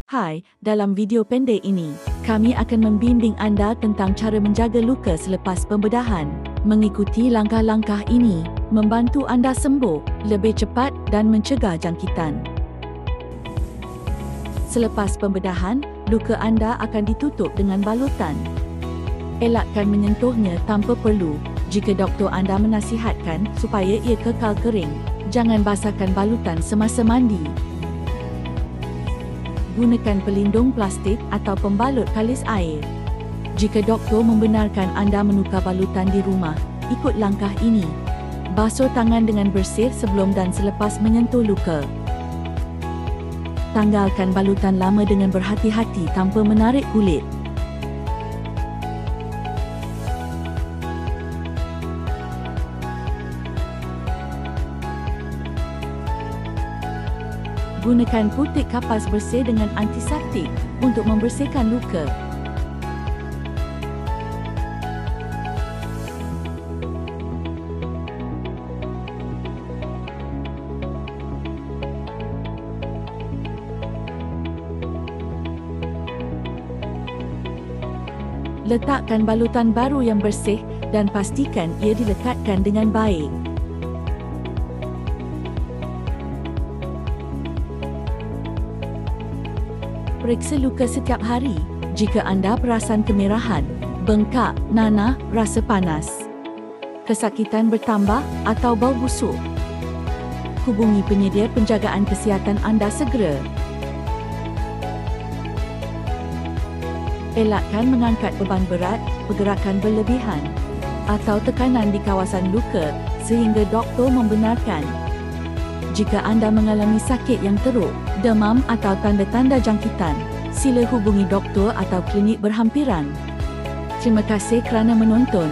Hai, dalam video pendek ini, kami akan membimbing anda tentang cara menjaga luka selepas pembedahan. Mengikuti langkah-langkah ini, membantu anda sembuh lebih cepat dan mencegah jangkitan. Selepas pembedahan, luka anda akan ditutup dengan balutan. Elakkan menyentuhnya tanpa perlu jika doktor anda menasihatkan supaya ia kekal kering. Jangan basahkan balutan semasa mandi. Gunakan pelindung plastik atau pembalut kalis air. Jika doktor membenarkan anda menukar balutan di rumah, ikut langkah ini. Basuh tangan dengan bersih sebelum dan selepas menyentuh luka. Tanggalkan balutan lama dengan berhati-hati tanpa menarik kulit. Gunakan putik kapas bersih dengan antiseptik untuk membersihkan luka. Letakkan balutan baru yang bersih dan pastikan ia dilekatkan dengan baik. Periksa luka setiap hari jika anda perasan kemerahan, bengkak, nanah, rasa panas, kesakitan bertambah atau bau busuk. Hubungi penyedia penjagaan kesihatan anda segera. Elakkan mengangkat beban berat, pergerakan berlebihan atau tekanan di kawasan luka sehingga doktor membenarkan. Jika anda mengalami sakit yang teruk, demam atau tanda-tanda jangkitan, sila hubungi doktor atau klinik berhampiran. Terima kasih kerana menonton.